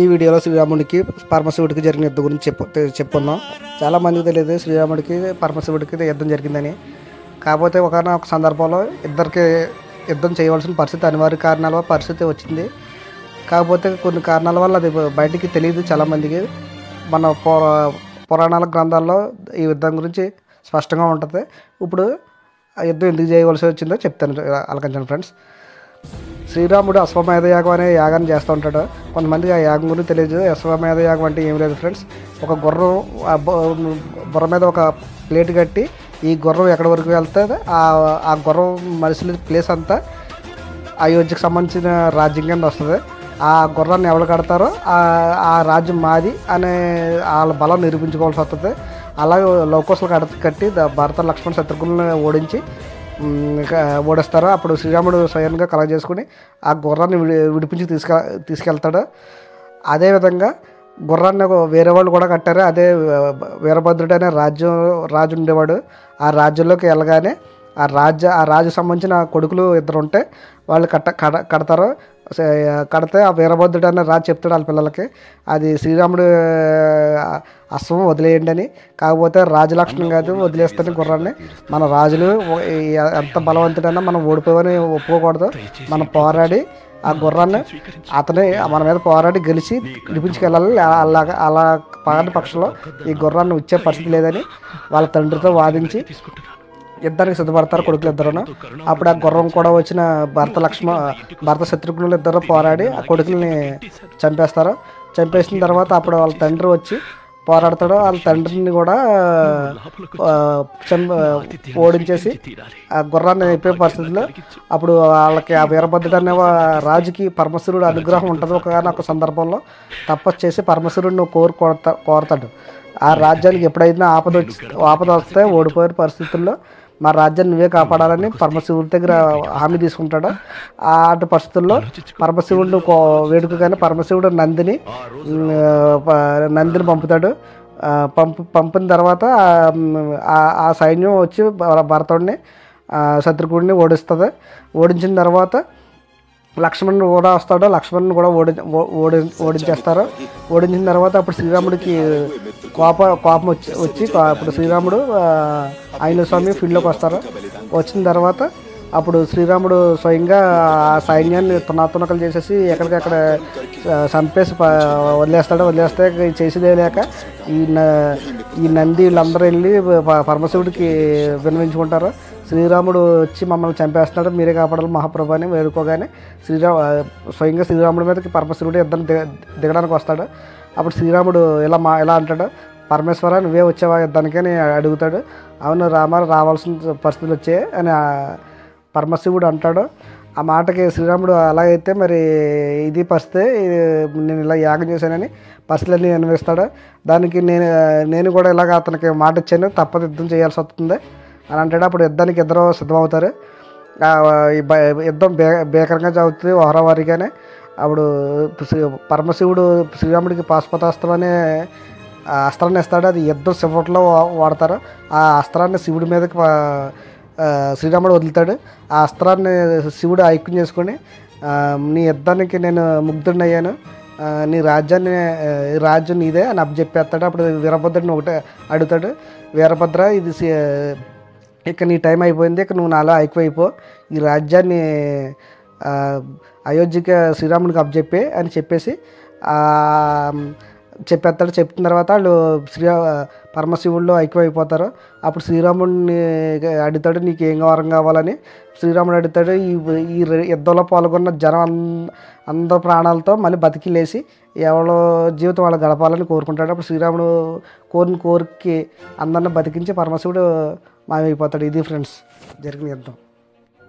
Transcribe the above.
ఈ వీడియోలో శ్రీరాముడికి పరమశివుడికి జరిగిన యుద్ధం గురించి చెప్పుకుందాం. చాలామందికి తెలియదు శ్రీరాముడికి పరమశివుడికి యుద్ధం జరిగిందని. కాకపోతే ఒక సందర్భంలో ఇద్దరికి యుద్ధం చేయవలసిన పరిస్థితి, అనివార్య కారణాల వల్ల పరిస్థితి వచ్చింది. కాకపోతే కొన్ని కారణాల వల్ల అది బయటికి తెలియదు చాలామందికి. మన పురాణాల గ్రంథాల్లో ఈ యుద్ధం గురించి స్పష్టంగా ఉంటుంది. ఇప్పుడు ఆ యుద్ధం ఎందుకు చేయవలసి వచ్చిందో చెప్తాను, ఆలకించండి ఫ్రెండ్స్. శ్రీరాముడు అశ్వమేధ యాగం అనే యాగాన్ని చేస్తూ ఉంటాడు. కొంతమందికి ఆ యాగం గురించి తెలియదు. అశ్వమేధ యాగం అంటే ఏం లేదు ఫ్రెండ్స్. ఒక గుర్రం, బుర్ర మీద ఒక ప్లేట్ కట్టి ఈ గుర్రం ఎక్కడి వరకు వెళ్తే ఆ గుర్రం మనుషుల ప్లేస్ అంతా అయోధ్యకు సంబంధించిన రాజ్యం కింద వస్తుంది. ఆ గుర్రాన్ని ఎవరు కడతారో ఆ రాజ్యం మాది అనే వాళ్ళ బలం నిరూపించుకోవాల్సి వస్తుంది. అలాగే లవకుశలు కట్టి భరత లక్ష్మణ శత్రుఘ్నులను ఓడిస్తారు. అప్పుడు శ్రీరాముడు స్వయంగా కలగ చేసుకుని ఆ గుర్రాన్ని విడిపించి తీసుకెళ్తాడు. అదేవిధంగా గుర్రాన్ని వేరే వాళ్ళు కూడా కట్టారు. అదే వీరభద్రుడు అనే రాజు ఉండేవాడు. ఆ రాజ్యంలోకి వెళ్ళగానే ఆ రాజు సంబంధించిన కొడుకులు ఇద్దరు ఉంటే వాళ్ళు కడతారు. కడితే ఆ వీరభద్రుడు అనే రాజు చెప్తాడు వాళ్ళ పిల్లలకి, అది శ్రీరాముడు అశ్వం వదిలేయండి అని. కాకపోతే రాజు లక్షణం కాదు, వదిలేస్తాను గుర్రాన్ని. మన రాజులు ఎంత బలవంతుడైనా మనం ఓడిపోవని ఒప్పుకోకూడదు. మనం పోరాడి ఆ గుర్రాన్ని అతనే మన మీద పోరాడి గెలిచి విడిపించుకెళ్ళాలి. అలా పాడిన పక్షంలో ఈ గుర్రాన్ని వచ్చే పరిస్థితి లేదని వాళ్ళ తండ్రితో వాదించి యుద్ధానికి సిద్ధపడతారు కొడుకులు ఇద్దరును. అప్పుడు ఆ గుర్రం కూడా వచ్చిన భరత శత్రుఘ్నులు ఇద్దరు పోరాడి ఆ కొడుకుల్ని చంపేస్తారు. చంపేసిన తర్వాత అప్పుడు వాళ్ళ తండ్రి వచ్చి పోరాడతాడు. వాళ్ళ తండ్రిని కూడా ఓడించేసి ఆ గుర్రాన్ని అయిపోయే పరిస్థితుల్లో అప్పుడు వాళ్ళకి ఆ వీరభద్రుడు అనే రాజుకి పరమశివుడు అనుగ్రహం ఉంటుంది. ఒక సందర్భంలో తపస్సు చేసి పరమశివుడిని కోరతాడు. ఆ రాజ్యానికి ఎప్పుడైనా ఆపద వస్తే ఓడిపోయిన పరిస్థితుల్లో మా రాజ్యాన్ని నువ్వే కాపాడాలని పరమశివుడి దగ్గర హామీ తీసుకుంటాడు. అటు పరిస్థితుల్లో పరమశివుడిని వేడుకగానే పరమశివుడు నందిని పంపుతాడు. పంపిన తర్వాత ఆ సైన్యం వచ్చి భరతుడిని శత్రుఘ్నుడిని ఓడిస్తుంది. ఓడించిన తర్వాత లక్ష్మణుడు కూడా వస్తాడు. లక్ష్మణుని కూడా ఓడించేస్తారు. ఓడించిన తర్వాత అప్పుడు శ్రీరాముడికి కోపం వచ్చి అప్పుడు శ్రీరాముడు ఆంజనేయ స్వామి ఫీల్డ్లోకి వస్తారు. వచ్చిన తర్వాత అప్పుడు శ్రీరాముడు స్వయంగా ఆ సైన్యాన్ని తునాతునకలు చేసేసి ఎక్కడికక్కడ చంపేసి వదిలేస్తే చేసేదే లేక ఈ నంది వీళ్ళందరూ వెళ్ళి పరమశివుడికి విన్నవించుకుంటారు. శ్రీరాముడు వచ్చి మమ్మల్ని చంపేస్తున్నాడు, మీరే కాపాడాలి మహాప్రభు అని వేడుకోగానే స్వయంగా శ్రీరాముడి మీదకి పరమశివుడు యుద్ధం దిగడానికి వస్తాడు. అప్పుడు శ్రీరాముడు ఇలా అంటాడు, పరమేశ్వర నువ్వే వచ్చావా యుద్ధానికి అని అడుగుతాడు. అవును రావాల్సిన పరిస్థితులు వచ్చాయి అని పరమశివుడు అంటాడు. ఆ మాటకి శ్రీరాముడు అలాగైతే మరి ఇది పరిస్థితి, నేను ఇలా యాగం చేశానని పరిస్థితులన్నీ అనిపిస్తాడు. దానికి నేను కూడా ఇలాగ అతనికి మాట ఇచ్చాను, తప్పదు యుద్ధం చేయాల్సి వస్తుంది అని అంటాడు. అప్పుడు యుద్ధానికి ఇద్దరు సిద్ధమవుతారు. యుద్ధం భీకరంగా జరుగుతుంది వారిగానే. అప్పుడు పరమశివుడు శ్రీరాముడికి పాశుపతాస్త్రం అనే అస్త్రాన్ని ఇస్తాడు. అది యుద్ధం చివరిలో వాడతారు. ఆ అస్త్రాన్ని శివుడి మీదకి శ్రీరాముడు వదులుతాడు. ఆ అస్త్రాన్ని శివుడు ఐక్యం చేసుకొని, నీ యుద్ధానికి నేను ముగ్ధుడిని అయ్యాను, నీ రాజ్యం నీదే అని అప్పచెప్పేస్తాడు. అప్పుడు వీరభద్రుడిని ఒకటే అడుగుతాడు, వీరభద్ర ఇది ఇక నీ టైం అయిపోయింది, ఇక నువ్వు నాలో ఐక్యమైపో, ఈ రాజ్యాన్ని అయోధ్యకి శ్రీరాముడికి అప్పచెప్పే అని చెప్పేసి చెప్పేస్తాడు. చెప్పిన తర్వాత వాళ్ళు పరమశివుళ్ళు ఐక్యమైపోతారు. అప్పుడు శ్రీరాముడిని అడుగుతాడు, నీకు ఏం వరం కావాలని. శ్రీరాముడు అడుగుతాడు, ఈ యుద్ధంలో పాల్గొన్న జనం అందరి ప్రాణాలతో మళ్ళీ బతికి లేచి ఎవరో జీవితం వాళ్ళు గడపాలని కోరుకుంటాడు. అప్పుడు శ్రీరాముడు కోరిన కోరికకి అందరిని బతికించి పరమశివుడు మాయమైపోతాడు. ఇది ఫ్రెండ్స్ జరిగిన యుద్ధం.